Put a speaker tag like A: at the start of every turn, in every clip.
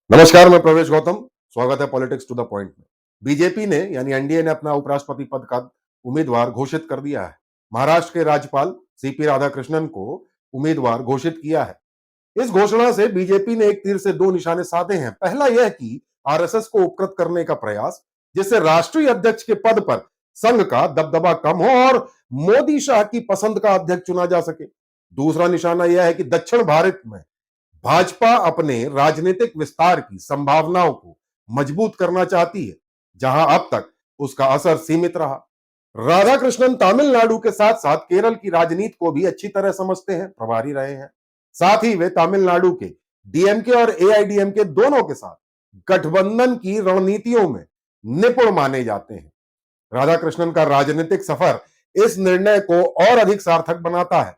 A: नमस्कार, मैं प्रवेश गौतम। स्वागत है पॉलिटिक्स टू द पॉइंट में। बीजेपी ने यानी एनडीए ने अपना उपराष्ट्रपति पद का उम्मीदवार घोषित कर दिया है। महाराष्ट्र के राज्यपाल सीपी राधाकृष्णन को उम्मीदवार घोषित किया है। इस घोषणा से बीजेपी ने एक तीर से दो निशाने साधे हैं। पहला यह कि आरएसएस को उपकृत करने का प्रयास, जिससे राष्ट्रीय अध्यक्ष के पद पर संघ का दबदबा कम हो और मोदी शाह की पसंद का अध्यक्ष चुना जा सके। दूसरा निशाना यह है कि दक्षिण भारत में भाजपा अपने राजनीतिक विस्तार की संभावनाओं को मजबूत करना चाहती है, जहां अब तक उसका असर सीमित रहा। राधाकृष्णन तमिलनाडु के साथ साथ केरल की राजनीति को भी अच्छी तरह समझते हैं, प्रभारी रहे हैं। साथ ही वे तमिलनाडु के डीएमके और एआईडीएमके दोनों के साथ गठबंधन की रणनीतियों में निपुण माने जाते हैं। राधाकृष्णन का राजनीतिक सफर इस निर्णय को और अधिक सार्थक बनाता है।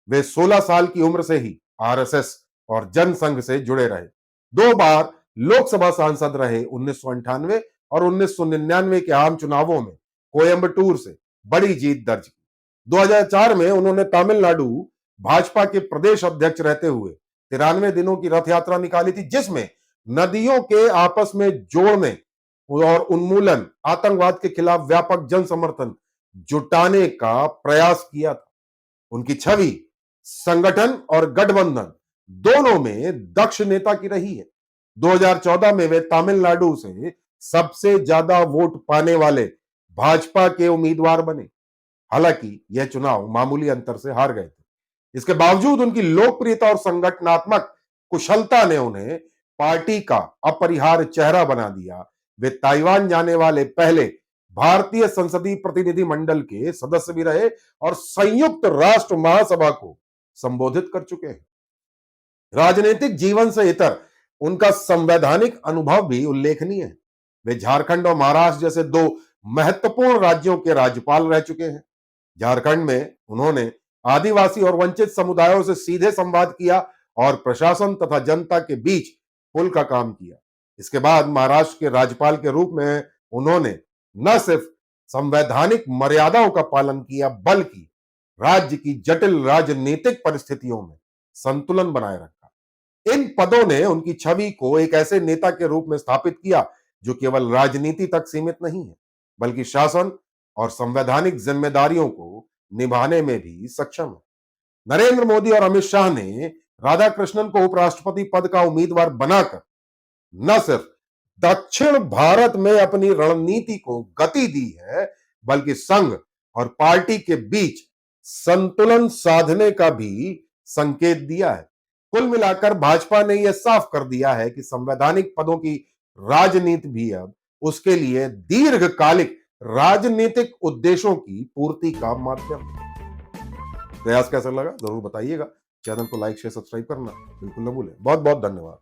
A: वे 16 साल की उम्र से ही आरएसएस और जनसंघ से जुड़े रहे। 2 बार लोकसभा सांसद रहे। 1998 और 1999 के आम चुनावों में कोयंबटूर से बड़ी जीत दर्ज की। 2004 में उन्होंने तमिलनाडु भाजपा के प्रदेश अध्यक्ष रहते हुए 93 दिनों की रथ यात्रा निकाली थी, जिसमें नदियों के आपस में जोड़ने और उन्मूलन, आतंकवाद के खिलाफ व्यापक जन समर्थन जुटाने का प्रयास किया था। उनकी छवि संगठन और गठबंधन दोनों में दक्ष नेता की रही है। 2014 में वे तमिलनाडु से सबसे ज्यादा वोट पाने वाले भाजपा के उम्मीदवार बने। हालांकि यह चुनाव मामूली अंतर से हार गए थे। इसके बावजूद उनकी लोकप्रियता और संगठनात्मक कुशलता ने उन्हें पार्टी का अपरिहार्य चेहरा बना दिया। वे ताइवान जाने वाले पहले भारतीय संसदीय प्रतिनिधि मंडल के सदस्य भी रहे और संयुक्त राष्ट्र महासभा को संबोधित कर चुके हैं। राजनीतिक जीवन से इतर उनका संवैधानिक अनुभव भी उल्लेखनीय है। वे झारखंड और महाराष्ट्र जैसे दो महत्वपूर्ण राज्यों के राज्यपाल रह चुके हैं। झारखंड में उन्होंने आदिवासी और वंचित समुदायों से सीधे संवाद किया और प्रशासन तथा जनता के बीच पुल का काम किया। इसके बाद महाराष्ट्र के राज्यपाल के रूप में उन्होंने न सिर्फ संवैधानिक मर्यादाओं का पालन किया, बल्कि राज्य की जटिल राजनीतिक परिस्थितियों में संतुलन बनाए रखा। इन पदों ने उनकी छवि को एक ऐसे नेता के रूप में स्थापित किया जो केवल राजनीति तक सीमित नहीं है, बल्कि शासन और संवैधानिक जिम्मेदारियों को निभाने में भी सक्षम है। नरेंद्र मोदी और अमित शाह ने राधाकृष्णन को उपराष्ट्रपति पद का उम्मीदवार बनाकर न सिर्फ दक्षिण भारत में अपनी रणनीति को गति दी है, बल्कि संघ और पार्टी के बीच संतुलन साधने का भी संकेत दिया है। कुल मिलाकर भाजपा ने यह साफ कर दिया है कि संवैधानिक पदों की राजनीति भी अब उसके लिए दीर्घकालिक राजनीतिक उद्देश्यों की पूर्ति का माध्यम है। प्रयास कैसा लगा जरूर बताइएगा। चैनल को लाइक शेयर सब्सक्राइब करना बिल्कुल न भूलें। बहुत बहुत धन्यवाद।